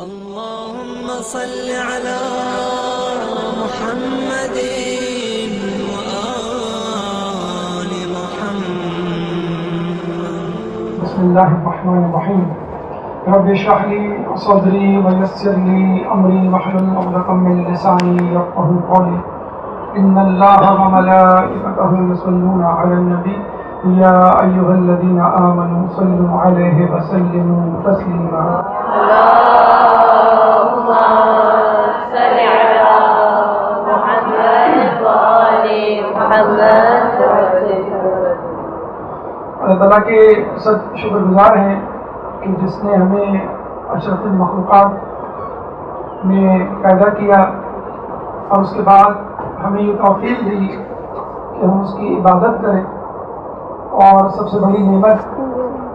اللهم صل على محمد وآل محمد. بسم الله الرحمن الرحيم. رب اشرح لي صدري ويسر لي أمري واحلل عقدة من لساني يفقهوا قولي. إن الله وملائكته يصلون على النبي يا أيها الذين آمنوا صلوا عليه وسلموا تسليما. اللهم صل على محمد وآل محمد. اللہ تعالیٰ کے سب شکر گزار ہیں کہ جس نے ہمیں اشرف المخلوقات میں پیدا کیا اور اس کے بعد ہمیں یہ توفیق دی کہ ہم اس کی عبادت کریں، اور سب سے بڑی نعمت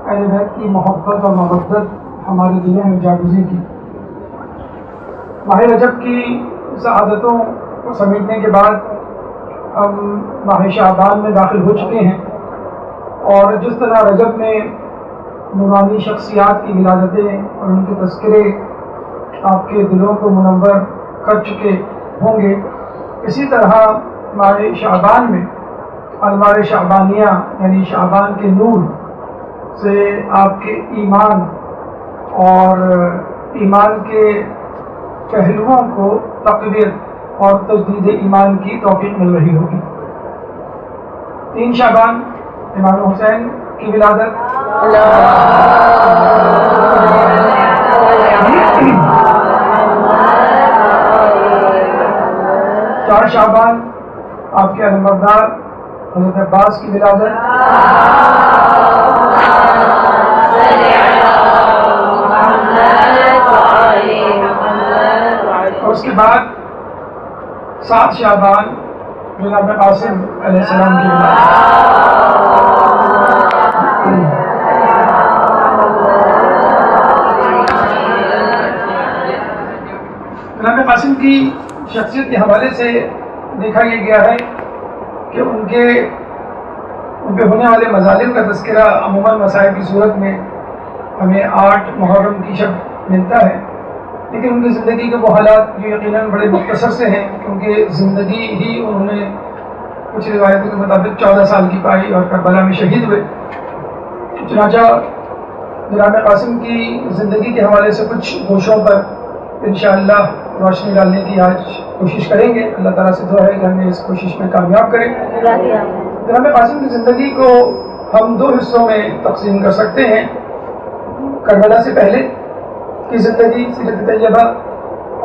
اہل بیت کی محبت اور مودت ہمارے دلوں میں جاگزی کی. ماہ رجب کی سعادتوں کو سمیٹنے کے بعد ہم ماہ شعبان میں داخل ہو چکے ہیں، اور جس طرح رجب میں نورانی شخصیات کی ولادتیں اور ان کے تذکرے آپ کے دلوں کو منور کر چکے ہوں گے، اسی طرح ماہ شعبان میں انوار شعبانیہ یعنی شعبان کے نور سے آپ کے ایمان اور ایمان کے پہلوؤں کو تقویت اور تجدید ایمان کی توفیق مل رہی ہوگی. 3 شعبان امام حسین کی ولادت، 4 شعبان آپ کے علمبردار حضرت عباس کی ولادت، اور اس کے بعد 7 شعبان جناب قاسم علیہ السلام کی ولادت. جناب قاسم کی شخصیت کے حوالے سے دیکھا یہ گیا ہے کہ ان پہ ہونے والے مظالم کا تذکرہ عموماً مسائل کی صورت میں ہمیں 8 محرم کی شب ملتا ہے، لیکن ان کی زندگی کے وہ حالات جو یقیناً بڑے مختصر سے ہیں، کیونکہ زندگی ہی انہوں نے کچھ روایتوں کے مطابق 14 سال کی پائی اور کربلا میں شہید ہوئے. چنانچہ جناب قاسم کی زندگی کے حوالے سے کچھ گوشوں پر انشاءاللہ روشنی ڈالنے کی آج کوشش کریں گے. اللہ تعالیٰ سے دعا ہے کہ ہمیں اس کوشش میں کامیاب کریں. جناب قاسم کی زندگی کو ہم 2 حصوں میں تقسیم کر سکتے ہیں: کربلا سے پہلے کی زندگی سیرت طیبہ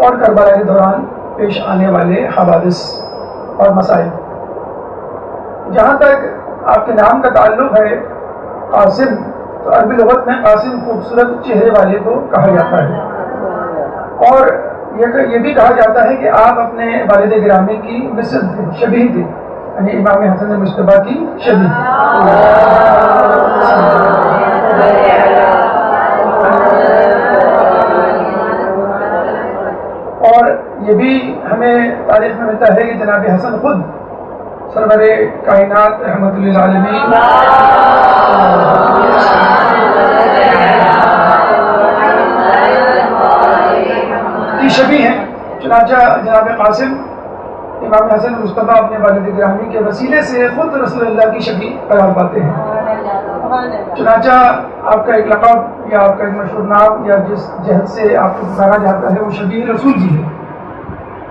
اور کربلا کے دوران پیش آنے والے حوادث اور مسائل. جہاں تک آپ کے نام کا تعلق ہے قاسم، تو عربی لغت میں قاسم خوبصورت چہرے والے کو کہا جاتا ہے، اور یہ بھی کہا جاتا ہے کہ آپ اپنے والد گرامی کی مثل تھے، شبیہ تھے، یعنی امام حسن مجتبی کی شبیہ. اور یہ بھی ہمیں تاریخ میں ملتا ہے کہ جناب حسن خود سرور کائنات رحمت للعالمین کی شبیہ ہیں. چنانچہ جناب قاسم امام حسن مجتبی اپنے والد گرامی کے وسیلے سے خود رسول اللہ کی شبیہ قرار پاتے ہیں. چنانچہ آپ کا ایک لقب یا آپ کا ایک مشہور نام یا جس جہد سے آپ کو پکارا جاتا ہے وہ شبیہ رسول جی ہے.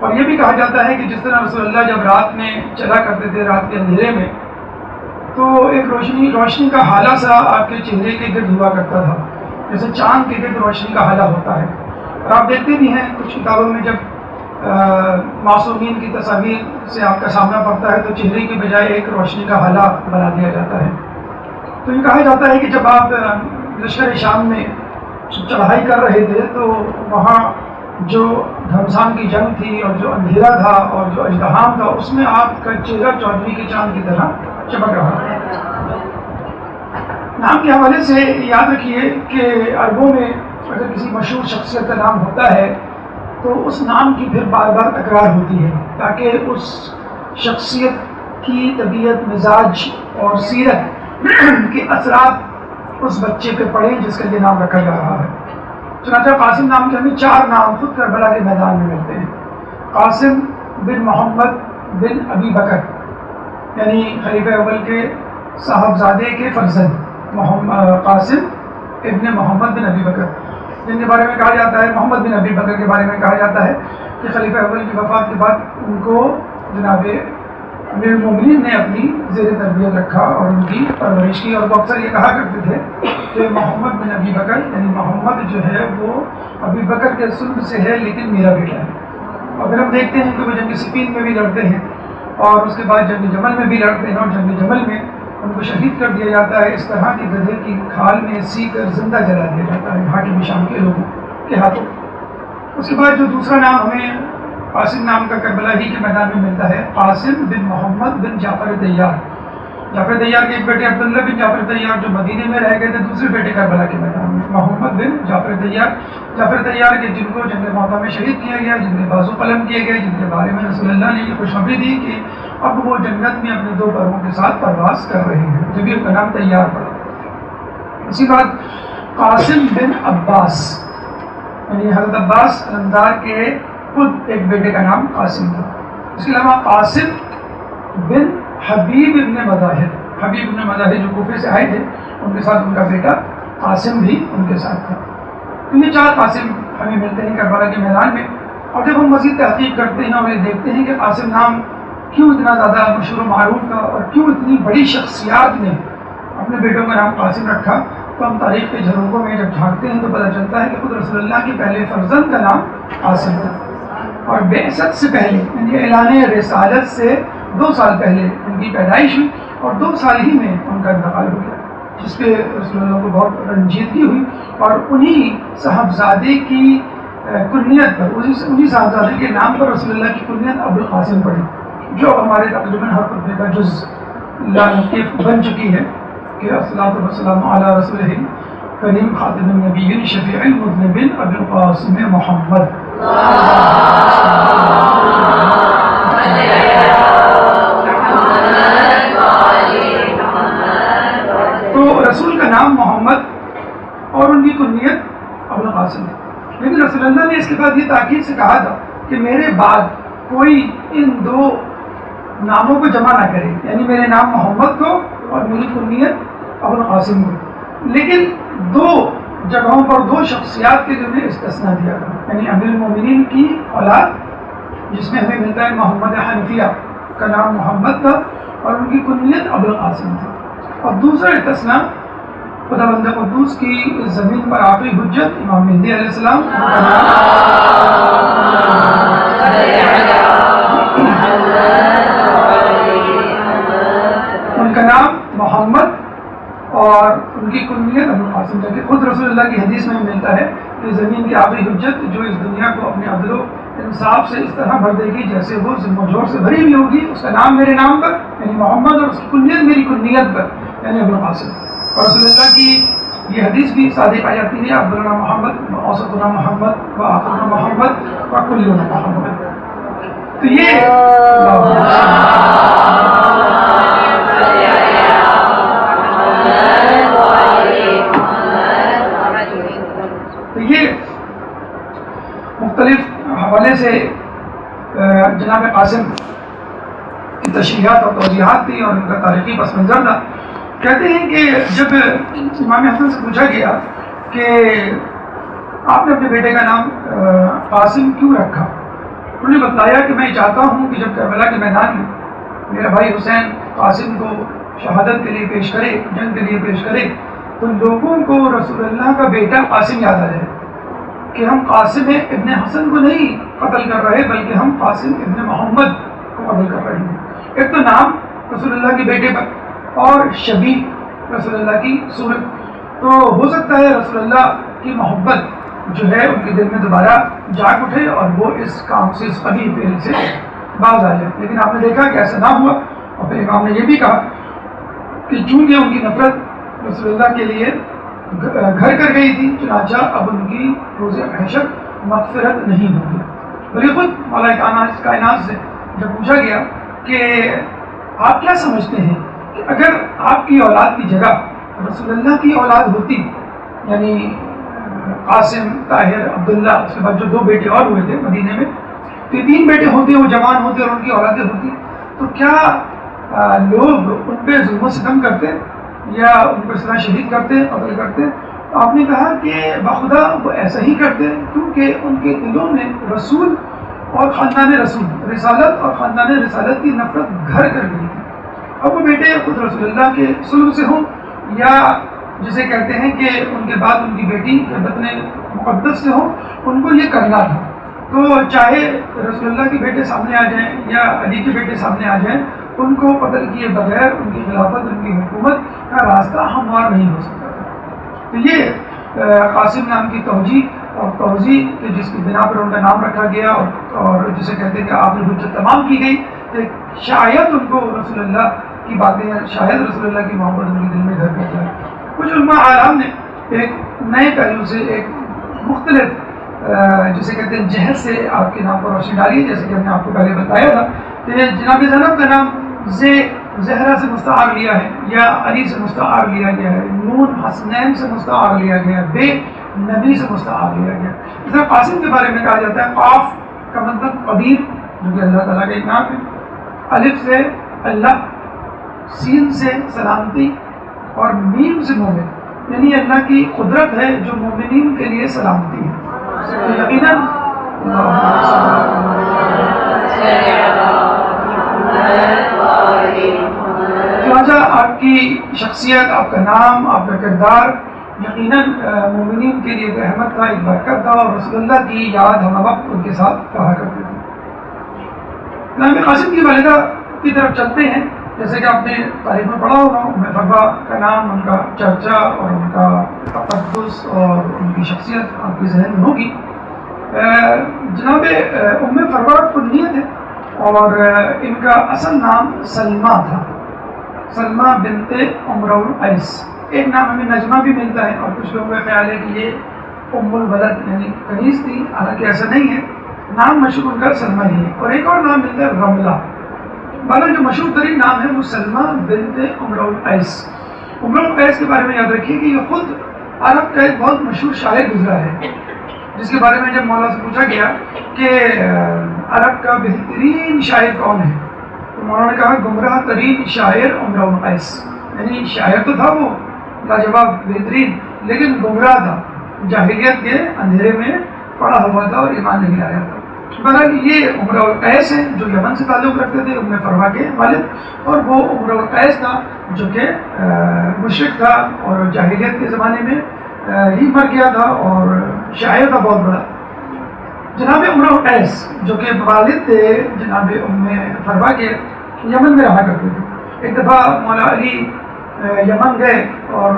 اور یہ بھی کہا جاتا ہے کہ جس طرح رسول اللہ جب رات میں چلا کرتے تھے، رات کے اندھیرے میں، تو ایک روشنی کا حالہ سا آپ کے چہرے کے گرد ہوا کرتا تھا، جیسے چاند کے گرد روشنی کا حالہ ہوتا ہے. اور آپ دیکھتے بھی ہیں کچھ کتابوں میں جب معصومین کی تصاویر سے آپ کا سامنا پڑتا ہے تو چہرے کی بجائے ایک روشنی کا حالہ بنا دیا جاتا ہے. تو یہ کہا جاتا ہے کہ جب آپ لشکر شام میں چڑھائی کر رہے تھے تو وہاں جو گھمسان کی جنگ تھی اور جو اندھیرا تھا اور جو اژدہام تھا، اس میں آپ کا چہرہ چودھویں کے چاند کی طرح چمک رہا تھا. نام کے حوالے سے یاد رکھیے کہ عربوں میں اگر کسی مشہور شخصیت کا نام ہوتا ہے تو اس نام کی پھر بار بار تکرار ہوتی ہے، تاکہ اس شخصیت کی طبیعت، مزاج اور سیرت کے اثرات اس بچے پہ پڑے جس کا یہ نام رکھا جا رہا ہے. چنانچہ قاسم نام کے ہمیں 4 نام خود کربلا کے میدان میں ملتے ہیں. قاسم بن محمد بن ابی بکر، یعنی خلیفہ اول کے صاحبزادے کے فرزند قاسم ابن محمد بن ابی بکر، جن کے بارے میں کہا جاتا ہے، محمد بن ابی بکر کے بارے میں کہا جاتا ہے کہ خلیفہ اول کی وفات کے بعد ان کو جناب امیر المومنین نے اپنی زیر تربیت رکھا اور ان کی پرورش کی. اور وہ اکثر یہ کہا کرتے تھے کہ محمد بن ابی بکر، یعنی محمد جو ہے وہ ابی بکر کے سلب سے ہے لیکن میرا بیٹا ہے. اور پھر ہم دیکھتے ہیں کہ وہ جنگ صفین میں بھی لڑتے ہیں اور اس کے بعد جنگ جمل میں بھی لڑتے ہیں، اور جنگ جمل میں ان کو شہید کر دیا جاتا ہے. اس طرح کے گدھے کی کھال میں سی کر زندہ جلا دیا جاتا ہے حاکم شام کے لوگوں کے ہاتھوں. اس کے بعد جو دوسرا نام ہمیں قاسم نام کا کربلا ہی کے میدان میں ملتا ہے، قاسم بن محمد بن جعفر طیار. جعفر طیار کے ایک بیٹے عبداللہ بن جعفر طیار جو مدینے میں رہ گئے تھے، دوسرے بیٹے کربلا کے میدان میں محمد بن جعفر طیار. جعفر طیار کے جن کو جنگ موطا میں شہید کیا گیا، جن کے بازو قلم کیے گئے، جن کے بارے میں رسول اللہ نے یہ خوشخبری دی کہ اب وہ جنت میں اپنے 2 پروں کے ساتھ پرواز کر رہے ہیں، جبھی ان کا نام طیار پڑا. اسی بعد قاسم بن عباس، یعنی حضرت عباس علمدار کے خود ایک بیٹے کا نام قاسم تھا. اس کے علاوہ قاسم بن حبیب ابن مظاہر، حبیب ابن مظاہر جو کوفے سے آئے تھے، ان کے ساتھ ان کا بیٹا قاسم بھی ان کے ساتھ تھا. تو یہ 4 قاسم ہمیں ملتے ہیں کربلا کے میدان میں. اور جب ہم مزید تحقیق کرتے ہیں اور یہ دیکھتے ہیں کہ قاسم نام کیوں اتنا زیادہ مشہور و معروف تھا اور کیوں اتنی بڑی شخصیات نے اپنے بیٹوں کا نام قاسم رکھا، تو ہم تاریخ کے جھروکوں میں جب جھانکتے ہیں تو پتہ چلتا ہے کہ خود رسول اللہ کے پہلے فرزند کا نام قاسم تھا. اور بعثت سے پہلے، یعنی اعلان رسالت سے 2 سال پہلے ان کی پیدائش ہوئی اور 2 سال ہی میں ان کا انتقال ہو گیا، جس پہ رسول اللہ کو بہت رنجیدگی ہوئی. اور انہی صاحبزادے کی کنیت پر، انہی صاحبزادے کے نام پر رسول اللہ کی کنیت ابو القاسم پڑی، جو ہمارے تقریباً ہر خطبے کا جز بن چکی ہے کہ الصلاۃ والسلام علی رسول کریم خاتم النبیین شفیع المذنبین ابو القاسم محمد. تو رسول کا نام محمد اور ان کی کنیت ابو القاسم ہے. لیکن رسول اللہ نے اس کے بعد یہ تاکید سے کہا تھا کہ میرے بعد کوئی ان 2 ناموں کو جمع نہ کرے، یعنی میرے نام محمد کو اور میری کنیت ابو القاسم کو. لیکن 2 جگہوں پر 2 شخصیات کے جو نے استثناء دیا تھا، یعنی امیر المومنین کی اولاد جس میں ہمیں ملتا ہے محمد حنفیہ کا نام محمد تھا اور ان کی کنیت ابو القاسم تھا. اور دوسرا استثناء خدا بند قدوس کی زمین پر آخری حجت امام مہدی علیہ السلام، ان کا نام محمد اور ان کی کنیت ابو القاسم تھا. کہ خود رسول اللہ کی حدیث میں ملتا ہے کہ زمین کی آخری حجت جو اس دنیا کو اپنے عدل و انصاف سے اس طرح بھر دے گی جیسے وہ ذمہ و جور سے بھری ہوئی ہوگی، اس کا نام میرے نام پر یعنی محمد اور اس کی کنیت میری کنیت پر یعنی ابو القاسم. اور رسول اللہ کی یہ حدیث بھی صادق آ جاتی ہے، عبداللہ محمد و اوسطنا محمد و آخرنا محمد و کلنا محمد. تو یہ مختلف حوالے سے جناب قاسم کی تشریحات اور توضیحات تھی اور ان کا تاریخی پس منظر تھا. کہتے ہیں کہ جب امام حسن سے پوچھا گیا کہ آپ نے اپنے بیٹے کا نام قاسم کیوں رکھا، انہوں نے بتلایا کہ میں چاہتا ہوں کہ جب کربلا کے میدان میں میرا بھائی حسین قاسم کو شہادت کے لیے پیش کرے، جنگ کے لیے پیش کرے، تو لوگوں کو رسول اللہ کا بیٹا قاسم یاد آ جائے کہ ہم قاسم ابن حسن کو نہیں قتل کر رہے بلکہ ہم قاسم ابن محمد کو قتل کر رہے ہیں. ایک تو نام رسول اللہ کے بیٹے پر اور شبیہ رسول اللہ کی صورت، تو ہو سکتا ہے رسول اللہ کی محبت جو ہے ان کے دل میں دوبارہ جاگ اٹھے اور وہ اس کام سے، اس قبیح فعل سے باز آ جائے. لیکن آپ نے دیکھا کہ ایسا نہ ہوا. اور پھر امام نے یہ بھی کہا کہ چونکہ ان کی نفرت رسول اللہ کے لیے گھر کر گئی تھی، چنانچہ اب ان کی روز محشر مغفرت نہیں ہوگی. بلکہ خود مولا کائنات سے جب پوچھا گیا کہ آپ کیا سمجھتے ہیں کہ اگر آپ کی اولاد کی جگہ رسول اللہ کی اولاد ہوتی، یعنی قاسم، طاہر، عبداللہ، اس کے بعد جو 2 بیٹے اور ہوئے تھے مدینے میں، تو یہ 3 بیٹے ہوتے، وہ جوان ہوتے اور ان کی اولادیں ہوتی، تو کیا لوگ ان پہ ظلم و ستم کرتے یا ان کو اس طرح شہید کرتے، قتل کرتے؟ تو آپ نے کہا کہ بخدا وہ ایسا ہی کرتے کیونکہ ان کے دلوں میں رسول اور خاندان رسول، رسالت اور خاندان رسالت کی نفرت گھر کر گئی تھی۔ اب وہ بیٹے خود رسول اللہ کے سلب سے ہوں یا جسے کہتے ہیں کہ ان کے بعد ان کی بیٹی بطن مقدس سے ہوں، ان کو یہ کرنا تھا۔ تو چاہے رسول اللہ کے بیٹے سامنے آ جائیں یا علی کے بیٹے سامنے آ جائیں، ان کو قتل کیے بغیر ان کی خلافت، ان کی حکومت کا راستہ ہموار نہیں ہو سکتا تھا۔ تو یہ قاسم نام کی توجیہ کہ جس کی بنا پر ان کا نام رکھا گیا اور جسے کہتے ہیں کہ آپ نے حجت تمام کی گئی، کہ شاید ان کو رسول اللہ کی باتیں، شاید رسول اللہ کی محبت ان کے دل میں گھر کر جائے۔ کچھ علماء اعلام نے ایک نئے پہلو سے، ایک مختلف جسے کہتے ہیں جہد سے آپ کے نام پر روشنی ڈالی، جیسے کہ ہم نے آپ کو پہلے بتایا تھا کہ جناب زینب کا نام زہرا سے مستعار لیا ہے یا علی سے مستعار لیا گیا ہے، نون حسنین سے مستعار لیا گیا ہے، بے نبی سے مستعار لیا گیا ہے۔ اس طرح قاسم کے بارے میں کہا جاتا ہے قاف کا مطلب قدیر، جو کہ اللہ تعالیٰ کا ایک نام ہے، الف سے اللہ، سین سے سلامتی اور میم سے مومن، یعنی اللہ کی قدرت ہے جو مومنین کے لیے سلامتی ہے۔ یقیناً چنانچہ آپ کی شخصیت، آپ کا نام، آپ کا کردار یقیناً مومنین کے لیے ایک رحمت تھا، ایک برکت تھا، اور رسول اللہ کی یاد ہم وقت ان کے ساتھ کہا کرتے تھے۔ امام قاسم کی والدہ کی طرف چلتے ہیں، جیسے کہ آپ نے تاریخ میں پڑھا ہوگا، ام فروا کا نام، ان کا چرچا اور ان کا تقدس اور ان کی شخصیت آپ کے ذہن میں ہوگی۔ جناب ام فروا کنیت ہے اور ان کا اصل نام سلمہ تھا، سلمہ بنت عمرو القیس۔ ایک نام ہمیں نجمہ بھی ملتا ہے اور کچھ لوگوں کا خیال ہے کہ یہ ام الولد یعنی کنیز تھی، حالانکہ ایسا نہیں ہے، نام مشہور ان کا سلمہ ہی ہے۔ اور ایک اور نام ملتا ہے رملہ، بالا جو مشہور ترین نام ہے وہ سلمہ بنت عمرو القیس۔ عمرو القیس کے بارے میں یاد رکھیے کہ یہ خود عرب کا ایک بہت مشہور شاعر گزرا ہے، جس کے بارے میں جب مولا سے پوچھا گیا کہ عرب کا بہترین شاعر کون ہے، تو مولا نے کہا گمراہ ترین شاعر عمرو القیس، یعنی شاعر تو تھا وہ لاجواب بہترین، لیکن گمراہ تھا، جاہلیت کے اندھیرے میں پڑا ہوا تھا اور ایمان نہیں لایا تھا۔ بہرحال یہ عمرو القیس ہیں جو یمن سے تعلق رکھتے تھے، ام فروا کے والد، اور وہ عمرو القیس تھا جو کہ مشرک تھا اور جاہلیت کے زمانے میں ہی مر گیا تھا اور شاعر تھا بہت بڑا۔ جناب عمرو القیس جو کہ والد تھے جناب ام فروا کے، یمن میں رہا کرتے تھے۔ ایک دفعہ مولا علی یمن گئے اور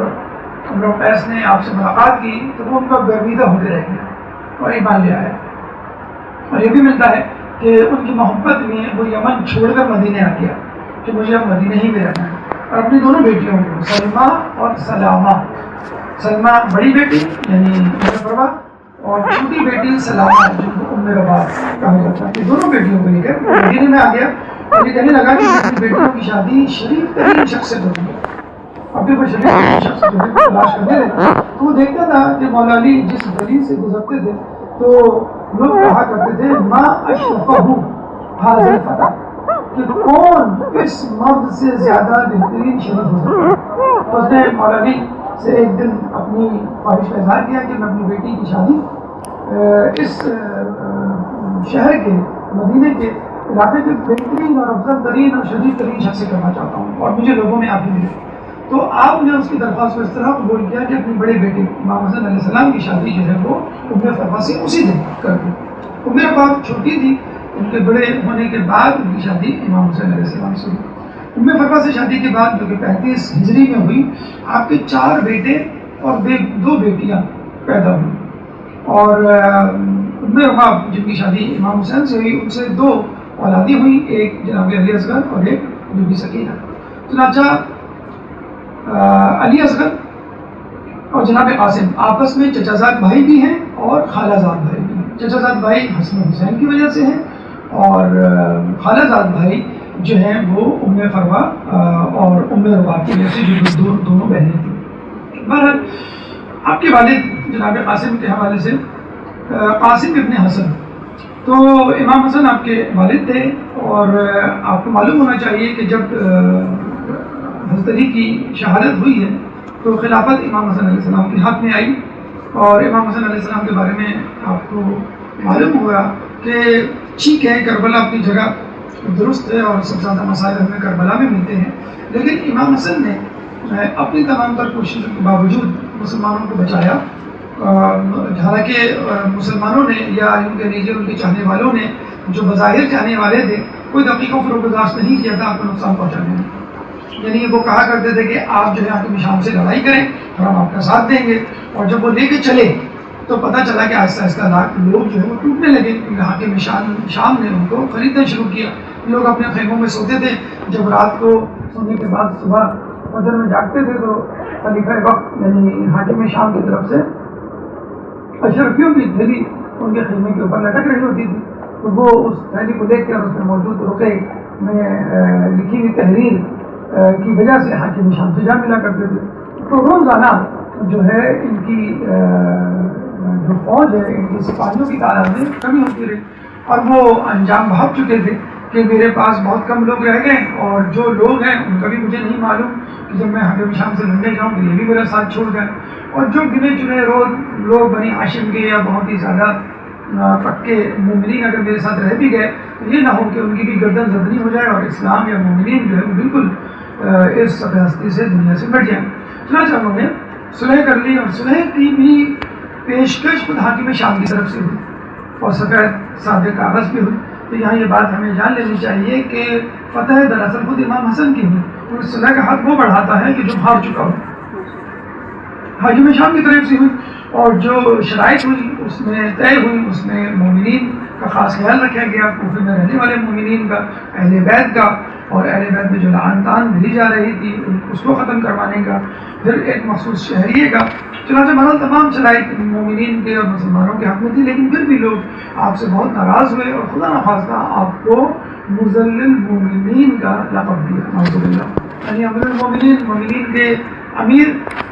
عمرو القیس نے آپ سے ملاقات کی تو وہ ان کا گرویدہ ہوتے رہ گیا اور ایمان لے آیا۔ اور یہ بھی ملتا ہے کہ ان کی محبت میں وہ یمن چھوڑ کر مدینے آ گیا کہ مجھے اب مدینے ہی میں رہنا ہے، اور اپنی دونوں بیٹیوں کو سلمہ اور سلامہ، سلمہ بڑی بیٹی یعنی ام فروا اور چھوٹی بیٹی سلامہ جن کو ام رباط کہا جاتا ہے، دونوں بیٹیوں کو لے کر مدینے میں آ گیا اور یہ کہنے لگا کہ اپنی بیٹیوں کی شادی شریف ترین شخص سے ہوتی ہے، اپنے کو شریف ترین شخص جو ہے تلاش کرنے دیتا۔ تو وہ دیکھتا تھا کہ مولا علی جس گلی سے گزرتے تھے تو لوگ کہا کرتے تھے ما اشرفہ حاضر الفتح، کہ کون اس مرد سے زیادہ بہترین شریف ہو سکتا ہے۔ تو اس نے مولا علی سے ایک دن اپنی خواہش کا اظہار کیا کہ میں اپنی بیٹی کی شادی اس شہر کے مدینے کے علاقے کے بہترین اور افضل ترین اور شریف ترین شخص سے کرنا چاہتا ہوں اور مجھے لوگوں میں آپ ہی ملے۔ تو آپ نے اس کی درخواست کو اس طرح قبول کیا کہ اپنی بڑے بیٹے امام حسن علیہ السلام کی شادی جو ہے وہ ام فروا سے اسی دن کر دی۔ ام فروا چھوٹی تھی، ان کے بڑے ہونے کے بعد ان کی شادی امام حسین علیہ السلام سے ہوئی۔ ام فروا سے شادی کے بعد جو کہ 35 ہجری میں ہوئی، آپ کے 4 بیٹے اور 2 بیٹیاں پیدا ہوئی، اور ام فروا جن کی شادی امام حسین سے ہوئی ان سے 2 اولادیں ہوئی، ایک جناب علی اصغر اور ایک بی بی سکینہ۔ چنانچہ علی اصغر اور جناب قاسم آپس میں چچا زاد بھائی بھی ہیں اور خالہ زاد بھائی بھی ہیں۔ چچا زاد بھائی حسن حسین کی وجہ سے ہیں اور خالہ زاد بھائی جو ہیں وہ ام فروا اور ام رباط کی وجہ سے جو دونوں بہنیں تھیں۔ بہرحال آپ کے والد جناب قاسم کے حوالے سے قاسم ابن حسن، تو امام حسن آپ کے والد تھے، اور آپ کو معلوم ہونا چاہیے کہ جب حضرت علی کی شہادت ہوئی ہے تو خلافت امام حسن علیہ السلام کے ہاتھ میں آئی، اور امام حسن علیہ السلام کے بارے میں آپ کو معلوم ہوا کہ ٹھیک ہے کربلا اپنی جگہ درست ہے اور سب سے زیادہ مسائل ہمیں کربلا میں ملتے ہیں، لیکن امام حسن نے اپنی تمام تر کوششوں کے باوجود مسلمانوں کو بچایا، حالانکہ مسلمانوں نے یا ان کے نیچے ان کے چاہنے والوں نے جو بظاہر چاہنے والے تھے کوئی دقیقہ فروگزاشت نہیں کیا تھا آپ کو نقصان پہنچانے میں، یعنی وہ کہا کرتے تھے کہ آپ جو ہے حاکم شام سے لڑائی کریں اور ہم آپ کا ساتھ دیں گے، اور جب وہ لے کے چلے تو پتہ چلا کہ آہستہ آہستہ لوگ جو ہے وہ ٹوٹنے لگے، کیونکہ حاکم شام نے ان کو خریدنا شروع کیا، لوگ اپنے خیموں میں سوتے تھے، جب رات کو سونے کے بعد صبح فجر میں جاگتے تھے تو خلیفہ وقت یعنی حاکم شام کی طرف سے اشرفیوں کی تھیلی ان کے خیمے کے اوپر لٹک رہی ہوتی تھی، تو وہ اس تھیلی کو دیکھ کر اس میں موجود رقعے میں لکھی ہوئی تحریر کی وجہ سے حاکم شام سے جا ملا کرتے تھے، تو روزانہ جو ہے ان کی جو فوج ہے ان کی سپاہیوں کی تعداد میں کمی ہوتی رہی، اور وہ انجام بھاگ چکے تھے کہ میرے پاس بہت کم لوگ رہ گئے، اور جو لوگ ہیں ان کا بھی مجھے نہیں معلوم کہ جب میں حاکم شام سے لڑنے جاؤں تو یہ بھی میرا ساتھ چھوڑ جائے، اور جو گنے چنے لوگ بنی ہاشم کے یا بہت ہی زیادہ پکے مومنین اگر میرے ساتھ رہ بھی گئے تو یہ نہ ہو کہ ان کی بھی گردن زدنی ہو جائے اور اسلام یا مومنین جو ہے وہ بالکل اس سطح ہستی سے دنیا سے مٹ جائیں۔ چنانچہ انہوں نے صلح کر لی، اور صلح کی بھی پیشکش خود حاکم شام کی طرف سے ہوئی اور سفید سادے کاغذ بھی ہوئی، تو یہاں یہ بات ہمیں جان لینی چاہیے کہ فتح دراصل خود امام حسن کی ہوئی، اور صلح کا حق وہ بڑھاتا ہے کہ جو ہار چکا ہو، حاکم شام کی طرف سے ہوئی، اور جو شرائط ہوئی اس میں طے ہوئی، اس میں مومنین کا خاص خیال رکھا گیا، کوفے میں رہنے والے مومنین کا، اہل بیت کا، اور اہل بیت میں جو لعن طعن بھیجی جا رہی تھی اس کو ختم کروانے کا، پھر ایک مخصوص شہریے کا، چنانچہ بہرحال تمام شرائط مومنین کے اور مسلمانوں کے حق میں تھی، لیکن پھر بھی لوگ آپ سے بہت ناراض ہوئے اور خدا نخواستہ آپ کو مذلل مومنین کا لقب دیا، نعوذ باللہ، یعنی امیر المومنین، مومنین کے امیر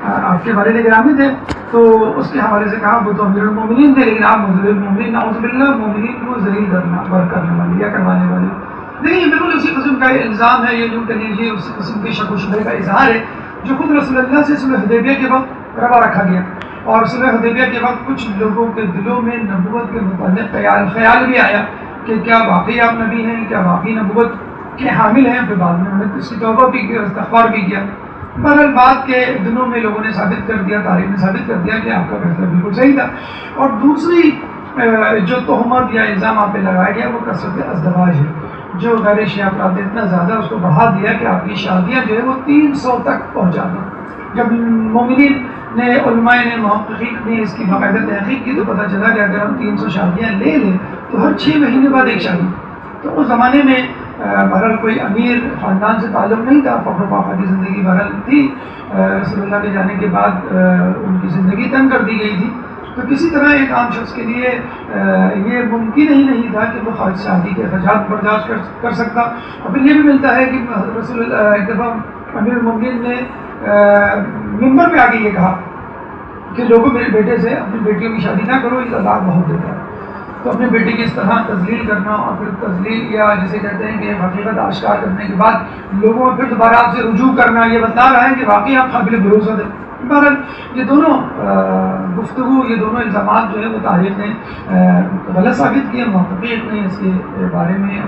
آپ کے والد گرامی تھے، تو اس کے حوالے سے کہا وہ تو امیر المومنین تھے لیکن آپ مذلل المومنین، نعوذ باللہ، مومنین کو ذلیل کرنے والے یا کروانے والے۔ لیکن یہ بالکل اسی قسم کا الزام ہے، یہ جو کہہ لیجیے اسی قسم کے شک و شبہ کا اظہار ہے جو خود رسول اللہ سے صلح حدیبیہ کے وقت روا رکھا گیا، اور صلح حدیبیہ کے وقت کچھ لوگوں کے دلوں میں نبوت کے متعلق خیال بھی آیا کہ کیا واقعی آپ نبی ہیں، کیا واقعی نبوت کے حامل ہیں، پھر بعد میں انہوں نے اس کی توبہ بھی کی، استغفار بھی کیا۔ بہرحال بات کے دنوں میں لوگوں نے ثابت کر دیا، تاریخ نے ثابت کر دیا کہ آپ کا فیصلہ بالکل صحیح تھا، اور دوسری جو تہمت یا الزام آپ پہ لگایا گیا وہ کثرت ازدواج ہے، جو غیر شیعہ افراد نے اتنا زیادہ اس کو بڑھا دیا کہ آپ کی شادیاں جو ہے وہ 300 تک پہنچا دیں۔ جب مومنین نے، علماء نے، محققین نے اس کی باقاعدہ تحقیق کی تو پتہ چلا کہ اگر ہم 300 شادیاں لے لیں تو ہر 6 مہینے بعد ایک شادی، تو اس زمانے میں بہرحال کوئی امیر خاندان سے تعلق نہیں تھا، فخر و فاخر کی زندگی بہرحال تھی، رسول اللہ کے جانے کے بعد ان کی زندگی تنگ کر دی گئی تھی، تو کسی طرح ایک عام شخص کے لیے یہ ممکن ہی نہیں تھا کہ وہ خارج شادی کے اخراجات برداشت کر سکتا۔ اور پھر یہ بھی ملتا ہے کہ رسول اللہ ایک دفعہ امیر المومنین نے ممبر پہ آ کے یہ کہا کہ لوگوں میرے بیٹے سے اپنی بیٹیوں کی شادی نہ کرو، یہ طلاق بہت دیتا ہے، تو اپنے بیٹے کی اس طرح تذلیل کرنا، اور پھر تذلیل یا جسے کہتے ہیں کہ حقیقت آشکار کرنے کے بعد لوگوں میں پھر دوبارہ آپ سے رجوع کرنا، یہ بتا رہا ہے کہ واقعی آپ قابل بھروسہ تھے۔ بہرحال یہ دونوں گفتگو، یہ دونوں الزامات جو ہے وہ تاریخ نے غلط ثابت کیے، محققین نے اس کے بارے میں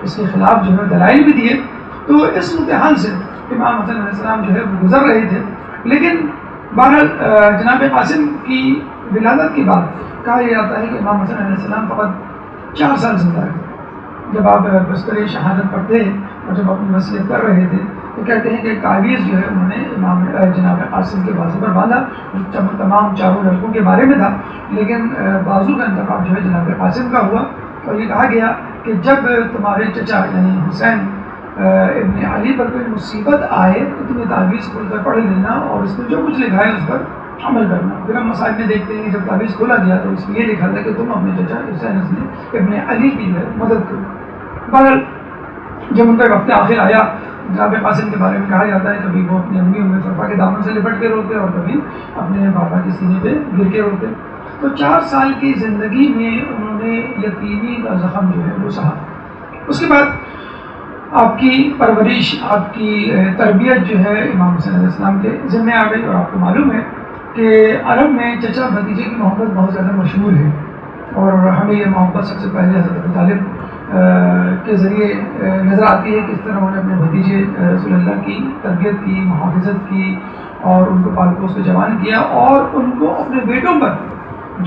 اس کے خلاف جو ہے دلائل بھی دیے، تو اس صورتحال سے امام حسن علیہ السلام جو ہے وہ گزر رہے تھے۔ لیکن بہرحال جناب قاسم کی ولادت کے بعد کہا یہ جاتا ہے کہ امام حسن علیہ السلام فقط 4 سال زندہ رہے۔ جب آپ بستر شہادت پڑھتے ہیں اور جب اپنی وصیت کر رہے تھے تو کہتے ہیں کہ تعویذ جو ہے انہوں نے امام جناب قاسم کے بازو پر باندھا، تمام چاروں لڑکوں کے بارے میں تھا، لیکن بازو کا انتخاب جو ہے جناب قاسم کا ہوا، اور یہ کہا گیا کہ جب تمہارے چچا یعنی حسین ابن علی پر کوئی مصیبت آئے تو تمہیں تعویذ کھول کر پڑھ لینا اور اس میں جو کچھ لکھا ہے اس پر عمل کرنا۔ پھر ہم مسائل میں دیکھتے ہیں کہ جب تعویذ کھولا گیا تو اس میں یہ لکھا تھا کہ تم اپنے چچا حسین ابن علی کی مدد کرو۔ بہرحال جب ان کا وقت آخر آیا جناب قاسم کے بارے میں کہا جاتا ہے کبھی وہ اپنی امی ام فرفا کے دامن سے لپٹ کے روتے اور کبھی اپنے بابا کے سینے پہ گر کے روتے. تو 4 سال کی زندگی میں انہوں نے یتیمی کا زخم جو ہے وہ سہا. اس کے بعد آپ کی پرورش، آپ کی تربیت جو ہے امام حسین علیہ السلام کے ذمہ آ گئی. اور آپ کو معلوم ہے کہ عرب میں چچا بھتیجے کی محبت بہت زیادہ مشہور ہے، اور ہمیں یہ محبت سب سے پہلے حضرت ابو طالب کے ذریعے نظر آتی ہے کہ اس طرح انہوں نے اپنے بھتیجے رسول اللہ کی تربیت کی، محافظت کی، اور ان کو پال پوس کے جوان کیا، اور ان کو اپنے بیٹوں پر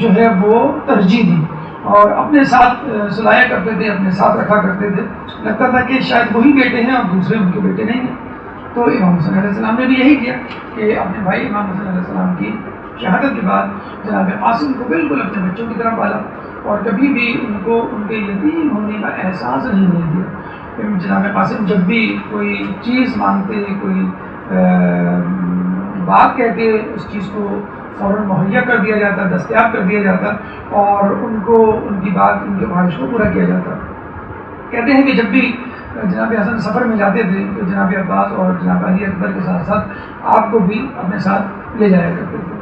جو ہے وہ ترجیح دی اور اپنے ساتھ سلایا کرتے تھے، اپنے ساتھ رکھا کرتے تھے. لگتا تھا کہ شاید وہی بیٹے ہیں اور دوسرے ان کے بیٹے نہیں ہیں. تو امام حسین علیہ السلام نے بھی یہی کیا کہ اپنے بھائی امام حسین علیہ السلام کی شہادت کے بعد جناب قاسم کو بالکل اپنے بچوں کی طرح پالا، اور کبھی بھی ان کو ان کے یتیم ہونے کا احساس نہیں دیا. جناب قاسم جب بھی کوئی چیز مانگتے، کوئی بات کہتے، اس چیز کو فوراً مہیا کر دیا جاتا، دستیاب کر دیا جاتا، اور ان کو ان کی بات، ان کے خواہش کو پورا کیا جاتا. کہتے ہیں کہ جب بھی جناب حسن سفر میں جاتے تھے تو جناب عباس اور جناب علی اکبر کے ساتھ ساتھ آپ کو بھی اپنے ساتھ لے جایا کرتے تھے.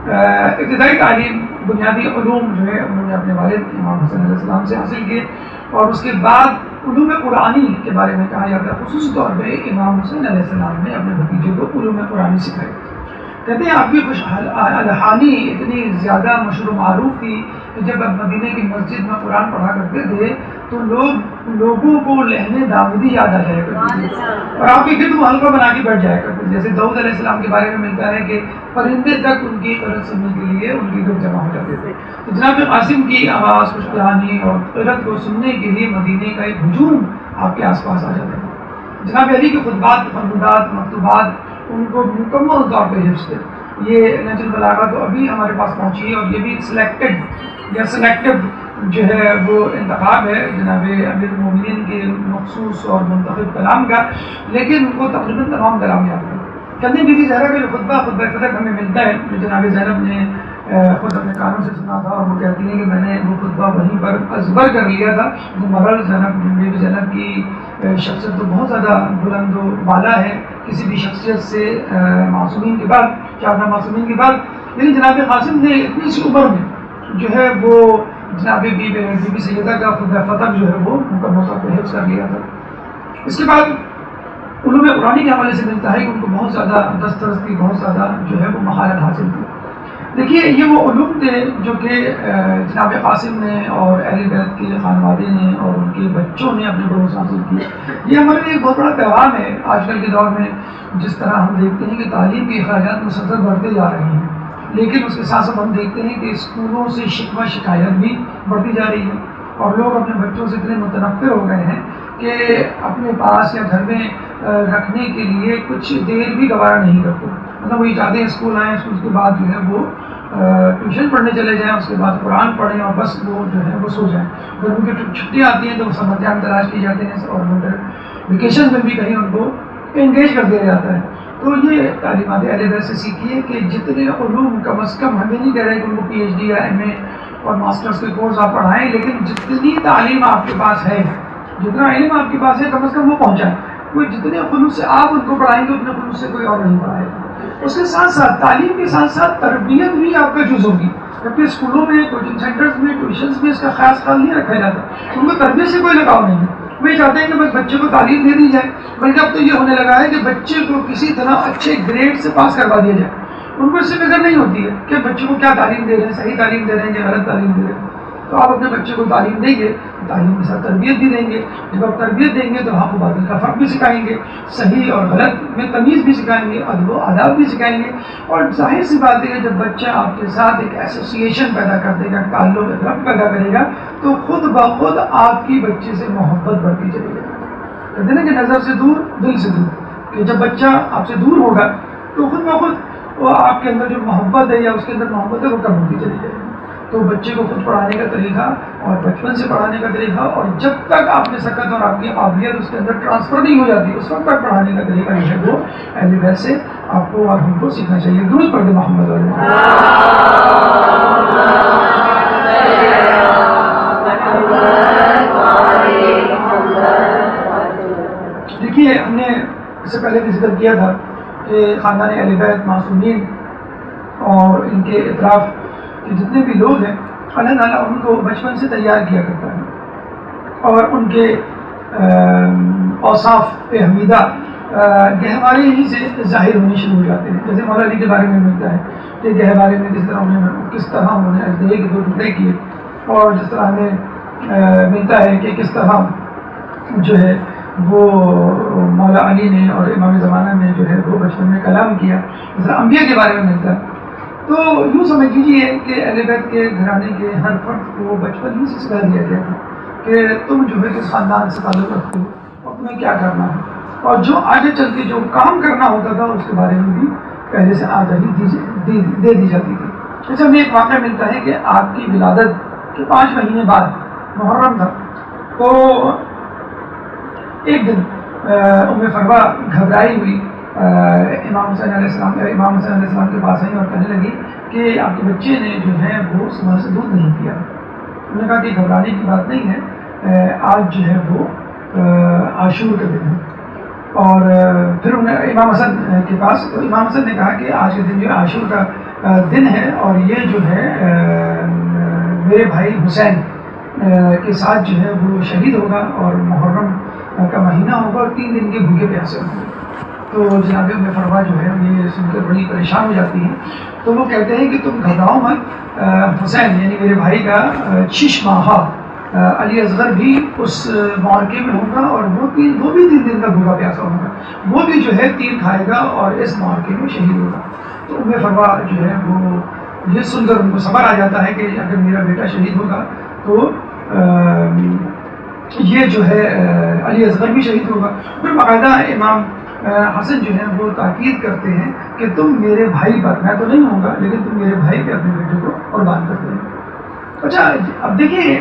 ابتدائی تعلیم، بنیادی علوم جو ہے انہوں نے اپنے والد امام حسین علیہ السلام سے حاصل کیے، اور اس کے بعد علوم قرآنی کے بارے میں کہا جاتا ہے خصوصی طور پہ امام حسین علیہ السلام نے اپنے بھتیجے کو علوم قرآنی سکھائے. کہتے ہیں آپ کی الحانی اتنی زیادہ مشہور و معروف تھی کہ جب آپ مدینے کی مسجد میں قرآن پڑھا کرتے تھے تو لوگوں کو لہنے داودی یاد آ جایا کرتی تھی، اور آپ کے گرد وہ حلقہ بنا کے بیٹھ جایا کرتے تھے. جیسے داؤد علیہ السلام کے بارے میں ملتا ہے کہ پرندے تک ان کی قرت سننے کے لیے ان کے گرد جمع ہو جاتے تھے. تو جناب قاسم کی آواز، خوشبانی اور قرت کو سننے کے لیے مدینے کا ایک ہجوم آپ کے آس پاس آ جاتا تھا. جناب علی کے خطبات، تفردات، مکتوبات ان کو مکمل طور پہ حفظ تھے. یہ نہج البلاغہ تو ابھی ہمارے پاس پہنچی ہے، اور یہ بھی سلیکٹڈ یا سلیکٹو جو ہے وہ انتخاب ہے جناب امیر المومنین کے مخصوص اور منتخب کلام کا، لیکن ان کو تقریباً تمام کلام یاد ہے. کہتے ہیں بیوی زہرا کا جو خطبہ فتح ہمیں ملتا ہے، جو جناب زینب نے خود اپنے کانوں سے سنا تھا، اور وہ کہتی ہیں کہ میں نے وہ خطبہ وہیں پر ازبر کر لیا تھا. مرل بیوی زینب کی شخصیت تو بہت زیادہ بلند و بالا ہے کسی بھی شخصیت سے معصومین کے بعد، 4 معصومین کے بعد. لیکن جناب قاسم نے اتنی سی عمر میں جو ہے وہ جناب بی بی سیدہ کا فتح جو ہے وہ مکمل طور پہ حفظ کر لیا تھا. اس کے بعد علوم قرآنی کے حوالے سے ملتا ہے کہ ان کو بہت زیادہ دسترستی، بہت زیادہ جو ہے وہ مہارت حاصل تھی. دیکھیے یہ وہ علوم تھے جو کہ جناب قاسم نے اور اہل بیت کے خانوادے نے اور ان کے بچوں نے اپنے بڑوں سے حاصل کی. یہ ہمارے لیے ایک بہت بڑا پیغام ہے آج کل کے دور میں، جس طرح ہم دیکھتے ہیں کہ تعلیم کے اخراجات مسلسل بڑھتے جا رہے ہیں، لیکن اس کے ساتھ ساتھ ہم دیکھتے ہیں کہ اسکولوں سے شکوہ شکایت بھی بڑھتی جا رہی ہے، اور لوگ اپنے بچوں سے اتنے متنفر ہو گئے ہیں کہ اپنے پاس یا گھر میں رکھنے کے لیے کچھ دیر بھی گوارا نہیں کرتے. مطلب وہ یہ چاہتے ہیں اسکول آئیں، اسکول کے بعد جو ہے وہ ٹیوشن پڑھنے چلے جائیں، اس کے بعد قرآن پڑھیں اور بس وہ جو ہے وہ سو جائیں. جب ان کی چھٹیاں آتی ہیں تو وہ سمر کیمپ تلاش کی جاتے ہیں، اور ونٹر ویکیشن میں بھی کہیں ان کو انگیج کر دیا جاتا ہے. تو یہ تعلیمات اہل بیت سے سیکھیے کہ جتنے علوم کم از کم، ہمیں نہیں کہہ رہے کہ ان کو PhD یا MA اور ماسٹرز کے کورس آپ پڑھائیں، لیکن جتنی تعلیم آپ کے پاس ہے، جتنا علم آپ کے پاس ہے، کم از کم وہ پہنچائیں. کوئی جتنے خلوص سے آپ ان کو پڑھائیں گے اتنے خلوص سے کوئی اور نہیں پڑھائے گا. اس کے ساتھ ساتھ تعلیم کے ساتھ ساتھ تربیت بھی آپ کا جز ہوگی، جبکہ اسکولوں میں، کوچنگ سینٹرز میں، ٹیوشنز میں اس کا خاص خیال نہیں رکھا جاتا. ان کو تربیت سے کوئی لگاؤ نہیں ہے. وہ یہ چاہتے ہیں کہ بس بچے کو تعلیم دے دی جائے، بلکہ اب تو یہ ہونے لگا ہے کہ بچے کو کسی طرح اچھے گریڈ سے پاس کروا دیا جائے. ان کو اس سے فکر نہیں ہوتی ہے کہ بچے کو کیا تعلیم دے رہے ہیں، صحیح تعلیم دے رہے ہیں یا غلط تعلیم دے رہے ہیں. تو آپ اپنے بچے کو تعلیم دیں گے، تعلیم کے ساتھ تربیت بھی دیں گے. جب آپ تربیت دیں گے تو حق و باطل کا فرق بھی سکھائیں گے، صحیح اور غلط میں تمیز بھی سکھائیں گے، ادب و آداب بھی سکھائیں گے. اور ظاہر سی بات ہے کہ جب بچہ آپ کے ساتھ ایک ایسوسیشن پیدا کر دے گا، تعلق ایک ربط پیدا کرے گا، تو خود بخود آپ کی بچے سے محبت بڑھتی چلی جائے گی. کہتے ہیں نا کہ نظر سے دور دل سے دور، کہ جب بچہ آپ سے دور ہوگا تو خود بخود وہ آپ کے اندر جو محبت ہے یا اس کے اندر محبت ہے وہ کم ہوتی چلی جائے گی. تو بچے کو خود پڑھانے کا طریقہ اور بچپن سے پڑھانے کا طریقہ، اور جب تک آپ نے سکت اور آپ کی قابلیت اس کے اندر ٹرانسفر نہیں ہو جاتی اس وقت تک پڑھانے کا طریقہ جو ہے وہ اہل بیت سے آپ کو اور ہم کو سیکھنا چاہیے. درود پڑھ دیں محمد علیہ. دیکھیے ہم نے پہلے بھی ذکر کیا تھا کہ خاندان اہل بیت معصومین اور ان کے اطراف کے جتنے بھی لوگ ہیں اللہ تعالیٰ ان کو بچپن سے تیار کیا کرتا ہے اور ان کے اوصاف حمیدہ گہوارے ہی سے ظاہر ہونے شروع ہو جاتے ہیں. جیسے مولا علی کے بارے میں ملتا ہے کہ گہوارے میں کس طرح انہوں نے اجدہے کے 2 ٹکڑے کیے، اور جس طرح ہمیں ملتا ہے کہ کس طرح جو ہے وہ مولا علی نے اور امام زمانہ نے جو ہے وہ بچپن میں کلام کیا، جس طرح انبیاء کے بارے میں ملتا ہے. تو یوں سمجھ لیجیے کہ اہل بیت کے گھرانے کے ہر فرد کو بچپن ہی سے سکھا دیا گیا تھا کہ تم جو ہے کس خاندان سے تعلق رکھتے ہو اور تمہیں کیا کرنا ہے، اور جو آگے چل کے جو کام کرنا ہوتا تھا اس کے بارے میں بھی پہلے سے آگاہی دے دی جاتی تھی. جیسے ہمیں ایک واقعہ ملتا ہے کہ آپ کی ولادت کے 5 مہینے بعد محرم تھا، تو ایک دن ام فروا گھبرائی ہوئی امام حسین علیہ السلام کے پاس آئی اور کہنے لگی کہ آپ کے بچے نے جو ہے وہ صبح سے دودھ نہیں پیا. انہوں نے کہا کہ گھبرانے کی بات نہیں ہے، آج جو ہے وہ عاشور کا دن ہے. اور پھر انہیں امام حسن کے پاس، تو امام حسن نے کہا کہ آج کے دن جو ہے عاشور کا دن ہے، اور یہ جو ہے میرے بھائی حسین کے ساتھ جو ہے وہ شہید ہوگا اور محرم کا مہینہ ہوگا اور 3 دن کے بھوکے پیاسے ہوں گے. تو جناب ام فروا جو ہے یہ سن کر بڑی پریشان ہو جاتی ہیں. تو وہ کہتے ہیں کہ تم گھبراؤ مت، حسین یعنی میرے بھائی کا 6 ماہا علی اصغر بھی اس معرکے میں ہوگا، اور وہ بھی 3 دن کا بھوکا پیاسا ہوگا، وہ بھی جو ہے 3 کھائے گا اور اس معرکے میں شہید ہوگا. تو ام فروا جو ہے وہ یہ سن کر ان کو صبر آ جاتا ہے کہ اگر میرا بیٹا شہید ہوگا تو یہ جو ہے علی اصغر بھی شہید ہوگا. پھر باقاعدہ امام حسن جو ہے وہ تاکید کرتے ہیں کہ تم میرے بھائی پر، میں تو نہیں ہوں گا لیکن تم میرے بھائی پہ اپنے بیٹے کو قربان کرتے ہیں. اچھا اب دیکھیے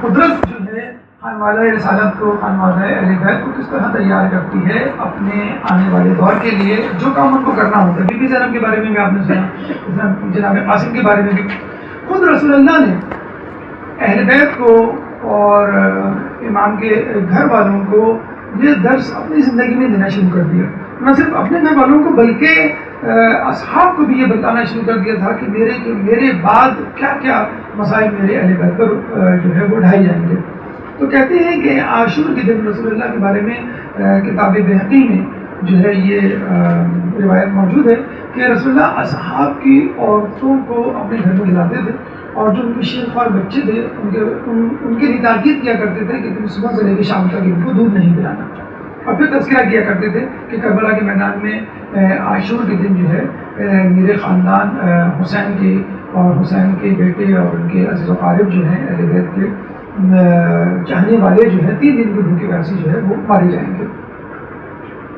قدرت جو ہے خانوادہ رسالت کو، خانوادہ اہل بیت کو کس طرح تیار کرتی ہے اپنے آنے والے دور کے لیے جو کام ان کو کرنا ہوتا ہے. بی بی زینب کے بارے میں بھی آپ نے سنا، جناب قاسم کے بارے میں بھی. خود رسول اللہ نے اہل بیت کو اور امام کے گھر والوں کو یہ درس اپنی زندگی میں دینا شروع کر دیا. نہ صرف اپنے گھر والوں کو بلکہ اصحاب کو بھی یہ بتانا شروع کر دیا تھا کہ میرے بعد کیا کیا مسائل میرے اہل بیت پر جو ہے وہ ڈھائے جائیں گے. تو کہتے ہیں کہ عاشور کے دن رسول اللہ کے بارے میں کتاب بہقی میں جو ہے یہ روایت موجود ہے کہ رسول اللہ اصحاب کی عورتوں کو اپنے گھر میں بلاتے تھے، اور جو ان کے شیخ خوار بچے تھے ان کے لیے تاکید کیا کرتے تھے کہ تم صبح سے لے کے شام تک ان کو دودھ نہیں پلانا. اور پھر تذکرہ کیا کرتے تھے کہ کربلا کے میدان میں عاشور کے دن جو ہے میرے خاندان حسین کے اور حسین کے بیٹے اور ان کے عزیز و قارب جو ہیں اہل بیت کے چاہنے والے جو ہے 3 دن کے بھوکے پیاسے جو ہے وہ مارے جائیں گے.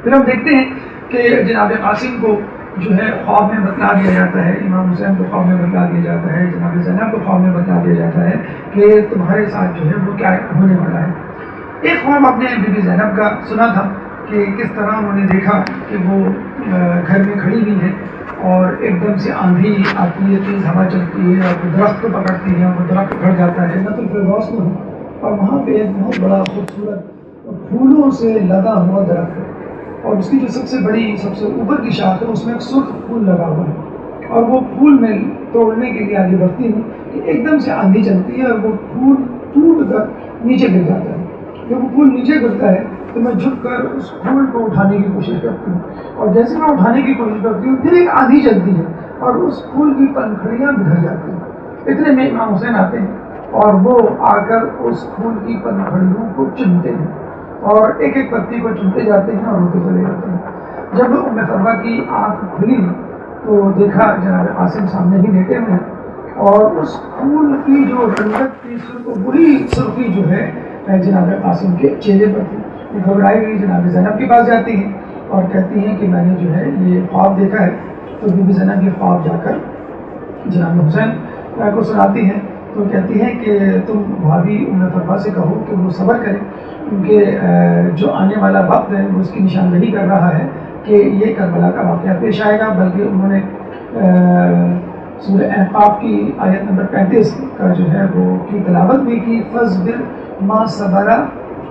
پھر ہم دیکھتے ہیں کہ جناب قاسم کو جو ہے خواب میں بتلا دیا جاتا ہے، امام حسین کو خواب میں بتلا دیا جاتا ہے، جناب زینب کو خواب میں بتلا دیا جاتا ہے کہ تمہارے ساتھ جو ہے وہ کیا ہونے والا ہے. ایک خواب آپ نے بی بی زینب کا سنا تھا کہ کس طرح انہوں نے دیکھا کہ وہ گھر میں کھڑی ہوئی ہے اور ایک دم سے آندھی آتی ہے، تیز ہوا چلتی ہے اور درخت کو پکڑتی ہے، وہ درخت اکھڑ جاتا ہے جنت الفردوس میں، اور وہاں پہ ایک بہت بڑا خوبصورت پھولوں سے لگا ہوا درخت ہے، اور اس کی جو سب سے بڑی سب سے اوپر کی شاخ ہے اس میں ایک سرخ پھول لگا ہوا ہے، اور وہ پھول میں توڑنے کے لیے آگے بڑھتی ہوں کہ ایک دم سے آندھی چلتی ہے اور وہ پھول ٹوٹ کر نیچے گر جاتا ہے. جب وہ پھول نیچے گرتا ہے تو میں جھک کر اس پھول کو اٹھانے کی کوشش کرتی ہوں، اور جیسے میں اٹھانے کی کوشش کرتی ہوں پھر ایک آندھی چلتی ہے اور اس پھول کی پنکھڑیاں بکھر جاتی ہیں. اتنے میں امام حسین آتے ہیں اور وہ آ کر اس پھول کی پنکھڑیوں کو چنتے ہیں اور ایک ایک پتی کو چنتے جاتے ہیں اور روتے چلے جاتے ہیں. جب ام فروا کی آنکھ کھلی تو دیکھا جناب قاسم سامنے ہی لیٹے ہوئے ہیں، اور اس پھول کی جو رنگت تھی وہی سرخی جو ہے جناب قاسم کے چہرے پر تھی. گھبرائی ہوئی جناب زینب کے پاس جاتی ہیں اور کہتی ہیں کہ میں نے جو ہے یہ خواب دیکھا ہے. تو بی بی زینب یہ خواب جا کر جناب حسین کو سناتی ہیں. تو کہتی ہیں کہ تم بھابھی ام فروا سے کہو کہ وہ صبر کرے، کیونکہ جو آنے والا وقت ہے وہ اس کی نشاندہی کر رہا ہے کہ یہ کربلا کا واقعہ پیش آئے گا. بلکہ انہوں نے سورہ احقاف کی آیت نمبر 35 کا جو ہے وہ کی تلاوت بھی کی، فَاصْبِرْ مَا صَبَرَ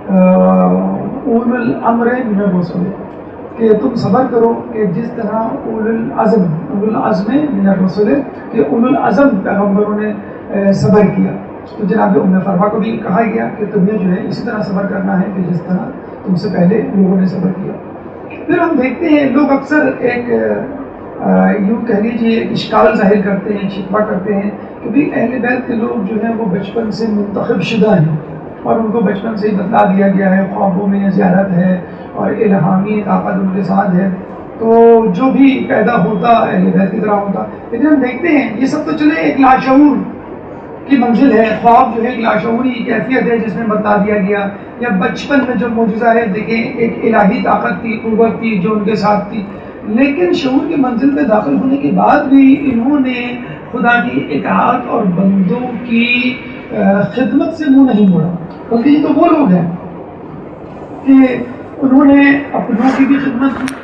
اولو الامر من الرسل. کہ تم صبر کرو کہ جس طرح اولو العزم من الرسل کہ اولو العزم پیغمبروں نے صبر کیا. تو جناب ام فرما کو بھی کہا گیا کہ تمہیں جو ہے اسی طرح صبر کرنا ہے کہ جس طرح تم سے پہلے لوگوں نے صبر کیا. پھر ہم دیکھتے ہیں لوگ اکثر ایک یوں کہہ لیجیے اشکال ظاہر کرتے ہیں، شکوہ کرتے ہیں کہ بھئی اہل بیت کے لوگ جو ہیں وہ بچپن سے منتخب شدہ ہیں اور ان کو بچپن سے ہی بتلا دیا گیا ہے، خوابوں میں زیارت ہے اور الہامی طاقت ان کے ساتھ ہے، تو جو بھی پیدا ہوتا اہل بیت کی طرح ہوتا. لیکن ہم دیکھتے ہیں یہ سب تو چلے ایک لاشعور کی منزل ہے، خواب جو ہے ایک لاشعوری کیفیت ہے جس میں بتلا دیا گیا، یا بچپن میں جو معجزہ ہے دیکھیں ایک الہی طاقت تھی، قوت تھی جو ان کے ساتھ تھی. لیکن شعور کی منزل پہ داخل ہونے کے بعد بھی انہوں نے خدا کی اطاعت اور بندوں کی خدمت سے منہ نہیں موڑا، بلکہ یہ تو وہ لوگ ہیں کہ انہوں نے اپنوں کی بھی خدمت کی،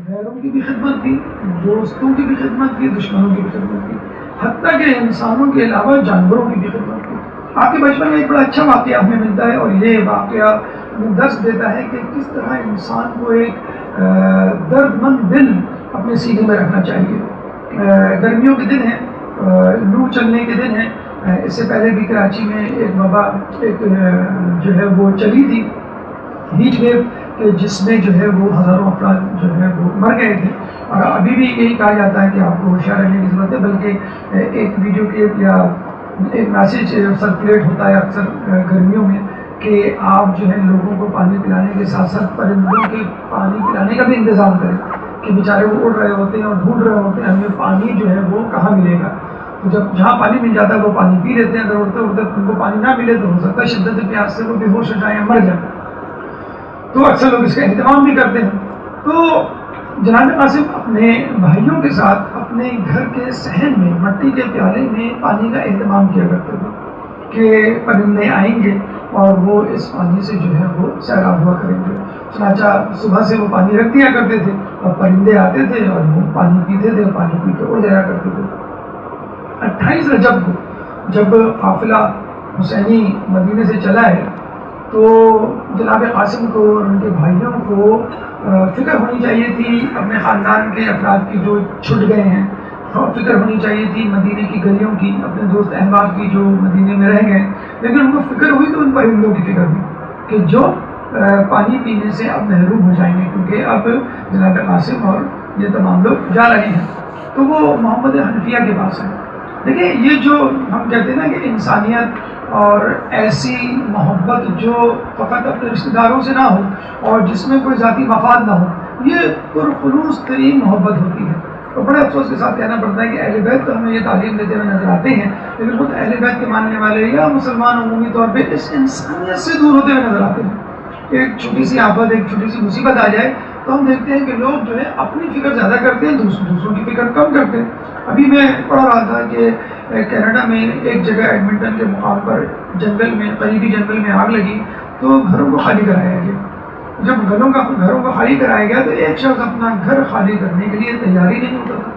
غیروں کی بھی خدمت کی، دوستوں کی بھی خدمت کی، دشمنوں کی بھی خدمت کی، حتیٰ کہ انسانوں کے علاوہ جانوروں کی بھی خدمت کی. آپ کے بچپن میں ایک بڑا اچھا واقعہ ہمیں ملتا ہے اور یہ واقعہ درس دیتا ہے کہ کس طرح انسان کو ایک درد مند دل اپنے سینے میں رکھنا چاہیے. گرمیوں کے دن ہیں، لو چلنے کے دن ہیں. اس سے پہلے بھی کراچی میں ایک وبا ایک جو ہے وہ چلی تھی، ہیٹ ویو، کہ جس میں جو ہے وہ ہزاروں افراد جو ہے وہ مر گئے تھے. اور ابھی بھی یہی کہا جاتا ہے کہ آپ کو ہوشیار رہنے کی ضرورت ہے، بلکہ ایک ویڈیو کلپ یا ایک میسیج سرکولیٹ ہوتا ہے اکثر گرمیوں میں کہ آپ جو ہے لوگوں کو پانی پلانے کے ساتھ ساتھ پرندوں کے پانی پلانے کا بھی انتظام کریں کہ بیچارے وہ اڑ رہے ہوتے ہیں اور ڈھونڈ رہے ہوتے ہیں ہمیں پانی جو ہے وہ کہاں ملے گا. تو جب جہاں پانی مل جاتا ہے وہ پانی پی لیتے ہیں، اگر اڑتے اڑتے ان کو پانی نہ ملے تو ہو سکتا ہے شدت پیاس سے وہ بے ہوش ہو جائیں یا مر جائیں. تو اکثر لوگ اس کا اہتمام بھی کرتے ہیں. تو جناب قاسم اپنے بھائیوں کے ساتھ اپنے گھر کے صحن میں مٹی کے پیالے میں پانی کا اہتمام کیا کرتے تھے کہ پرندے آئیں گے اور وہ اس پانی سے جو ہے وہ سیراب ہوا کریں گے. چنانچہ صبح سے وہ پانی رکھ دیا کرتے تھے اور پرندے آتے تھے اور وہ پانی پیتے تھے، پانی پی کے اڑ جایا کرتے تھے. 28 رجب کو جب قافلہ حسینی مدینے سے چلا ہے تو جناب قاسم کو اور ان کے بھائیوں کو فکر ہونی چاہیے تھی اپنے خاندان کے افراد کی جو چھٹ گئے ہیں، اور فکر ہونی چاہیے تھی مدینے کی گلیوں کی، اپنے دوست احباب کی جو مدینے میں رہ گئے. لیکن ان کو فکر ہوئی تو ان پرندوں کی فکر ہوئی کہ جو پانی پینے سے اب محروم ہو جائیں گے، کیونکہ اب جناب قاسم اور یہ تمام لوگ جا رہے ہیں. تو وہ محمد حنفیہ کے پاس ہیں. دیکھیں یہ جو ہم کہتے ہیں نا کہ انسانیت اور ایسی محبت جو فقط اپنے رشتہ داروں سے نہ ہو اور جس میں کوئی ذاتی مفاد نہ ہو، یہ پرخلوص ترین محبت ہوتی ہے. اور بڑے افسوس کے ساتھ کہنا پڑتا ہے کہ اہل بیت تو ہمیں یہ تعلیم دیتے ہوئے نظر آتے ہیں، لیکن خود اہل بیت کے ماننے والے یا مسلمان عمومی طور پہ اس انسانیت سے دور ہوتے ہوئے نظر آتے ہیں. ایک چھوٹی سی آفت، ایک چھوٹی سی مصیبت آ جائے تو ہم دیکھتے ہیں کہ لوگ جو ہے اپنی فکر زیادہ کرتے ہیں، دوسروں کی فکر کم کرتے ہیں. ابھی میں پڑھ رہا تھا کہ کینیڈا میں ایک جگہ ایڈمنٹن کے مقام پر جنگل میں، قریبی جنگل میں آگ لگی تو گھروں کو خالی کرایا گیا. جب گھروں کو خالی کرایا گیا تو ایک شخص اپنا گھر خالی کرنے کے لیے تیاری نہیں ہوتا تھا.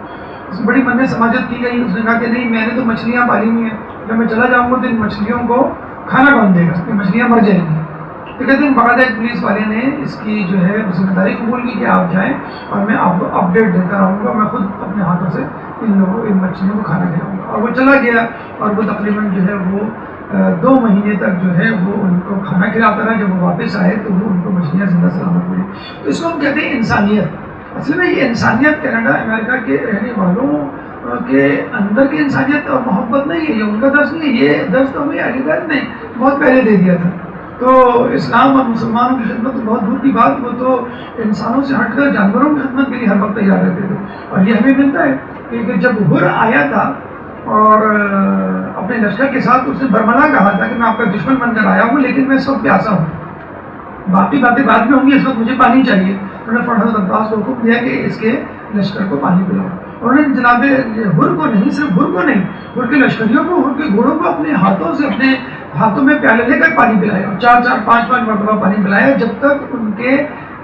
اس میں بڑی من سماجت کی گئی. اس نے کہا کہ نہیں، میں نے تو مچھلیاں پالی ہوئی ہیں، جب میں چلا جاؤں گا تو ان مچھلیوں کو کھانا کون دے گا، یہ مچھلیاں مر جائیں گی. تو کہتے ہیں باقاعدہ پولیس والے نے اس کی جو ہے ذمہ داری قبول کی کہ آپ جائیں اور میں آپ کو اپڈیٹ دیتا رہوں گا، میں خود اپنے ہاتھوں سے ان مچھلیوں کو کھانا کھلاؤں گا. اور وہ چلا گیا اور وہ تقریباً جو ہے وہ 2 مہینے تک جو ہے وہ ان کو کھانا کھلاتا رہا. جب وہ واپس آئے تو وہ ان کو مچھلیاں زندہ سلامت ملی. تو اس کو ہم کہتے ہیں انسانیت. اصل میں یہ انسانیت کینیڈا امریکہ کے رہنے والوں کے اندر کی انسانیت اور محبت نہیں ہے، یہ ان کا درس نہیں ہے. یہ درس تو ہمیں اہل بیت نے بہت پہلے دے دیا تھا. تو اسلام اور مسلمانوں کی خدمت بہت دور کی بات، وہ تو انسانوں سے ہٹ کر جانوروں کی خدمت کے لیے ہر وقت تیار رہتے تھے. اور یہ ہمیں ملتا ہے کہ جب ہر آیا تھا اور اپنے لشکر کے ساتھ اس نے برملا کہا تھا کہ میں آپ کا دشمن بن کر آیا ہوں لیکن میں اس وقت پیاسا ہوں، باقی باتیں بعد میں ہوں گی، اس وقت مجھے پانی چاہیے. انہوں نے حضرت عباس کو حکم دیا کہ اس کے لشکر کو پانی پلاؤ. انہوں نے جناب ہر کو نہیں، صرف ہر کو نہیں، ہر کے لشکریوں کو، ہر کے گھوڑوں کو اپنے ہاتھوں سے، اپنے ہاتھوں میں پیالے لے کر پانی پلایا، 4 5 مرتبہ پانی پلایا جب تک ان کے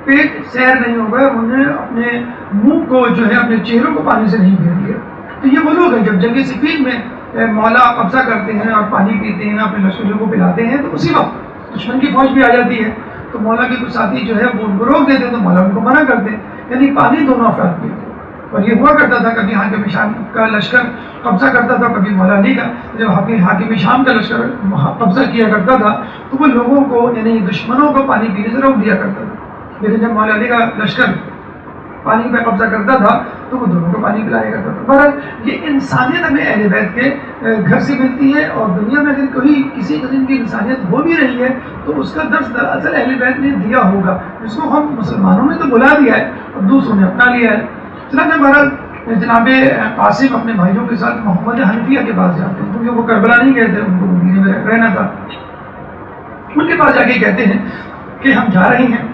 پیٹ سیر نہیں ہو گئے. انہیں اپنے منہ کو جو ہے، اپنے چہروں کو پانی سے نہیں پھیر لیا. تو یہ وہ لوگ ہیں جب جنگ صفین میں مولا قبضہ کرتے ہیں اور پانی پیتے ہیں، اپنے لشکریوں کو پلاتے ہیں، تو اسی وقت دشمن کی فوج بھی آ جاتی ہے تو مولا کے کچھ ساتھی جو ہے وہ ان کو روک دیتے ہیں تو مولا ان کو منع کرتے ہیں یعنی پانی دونوں افراد پیتے. اور یہ ہوا کرتا تھا کبھی حاکم شام کا لشکر قبضہ کرتا تھا, کبھی مولا علی کا. جب حاکم شام کا لشکر قبضہ کیا کرتا تھا تو وہ لوگوں کو یعنی دشمنوں کو پانی پینے سے روک دیا کرتا تھا. لیکن جب مولا علی کا لشکر پانی پہ قبضہ کرتا تھا تو وہ دونوں کو پانی پلایا کرتا تھا. بہرحال یہ انسانیت ہمیں اہل بیت کے گھر سے ملتی ہے, اور دنیا میں اگر کوئی کسی قسم کی انسانیت ہو بھی رہی ہے تو اس کا درس دراصل اہل بیت نے دیا ہوگا, جس کو ہم مسلمانوں نے تو بلا دیا ہے اور دوسروں نے اپنا لیا ہے. چنانچہ بہرحال جناب قاسم اپنے بھائیوں کے ساتھ محمد حنفیہ کے پاس جاتے ہیں, کیونکہ وہ کربلا نہیں گئے تھے, ان کو مدینے میں رہنا تھا. ان کے پاس جا کے کہتے ہیں کہ ہم جا رہے ہیں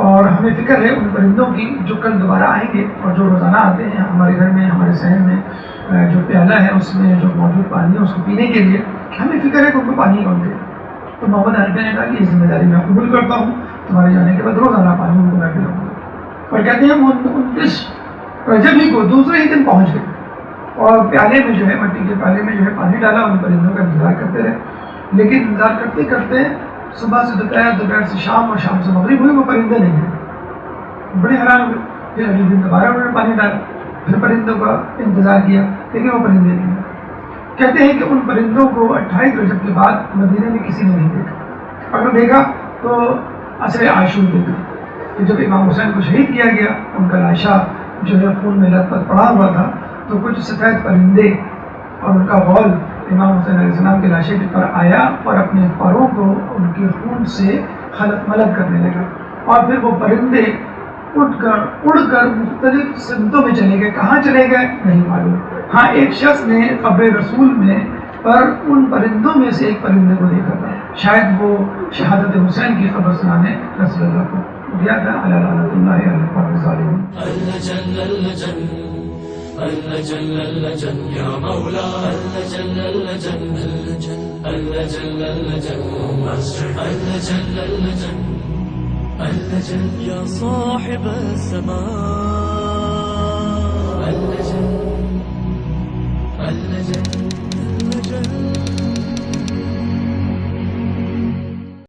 اور ہمیں فکر ہے ان پرندوں کی جو کل دوبارہ آئیں گے اور جو روزانہ آتے ہیں ہمارے گھر میں, ہمارے صحن میں جو پیالہ ہے اس میں جو موجود پانی ہے اس کو پینے کے لیے ہمیں فکر ہے کہ ان کو پانی کون دے. تو محمد حنفیہ نے کہا کہ یہ ذمہ داری میں قبول کرتا ہوں, تمہارے جانے کے بعد روزانہ پانی ان کو میں پلاؤں گا. اور کہتے ہیں 29 رجب ہی کو دوسرے ہی دن پہنچ گئے اور پیالے میں جو ہے مٹی کے پیالے میں جو ہے پانی ڈالا, ان پرندوں کا انتظار کرتے رہے. لیکن انتظار کرتے کرتے صبح سے دوپہر, دوپہر سے شام اور شام سے مغرب ہوئی, وہ پرندے نہیں ہیں. بڑے حیران ہوئے. پھر اگلے دن دوبارہ انہوں نے پانی ڈالا, پھر پرندوں کا انتظار کیا, لیکن وہ پرندے نہیں ہیں. کہتے ہیں کہ ان پرندوں کو 28 رجب کے بعد مدینے میں کسی نے نہیں دیکھا. اگر دیکھا تو عصر عاشور دیکھا کہ جب امام حسین کو شہید کیا گیا, ان کا لاشا جو ہے خون میں لت پت پڑا ہوا تھا, تو کچھ سفید پرندے اور ان کا غول امام حسین علیہ السلام کے لاشے پر آیا اور اپنے پروں کو ان کے خون سے خلط ملط کرنے لگا. اور پھر وہ پرندے اڑ کر مختلف سمتوں میں چلے گئے. کہاں چلے گئے نہیں معلوم. ہاں ایک شخص نے قبر رسول میں پر ان پرندوں میں سے ایک پرندے کو دیکھا تھا, شاید وہ شہادت حسین کی خبر سنانے رسول اللہ کو گیا تھا. اللہ اللہ یا مولا یا صاحب الزمان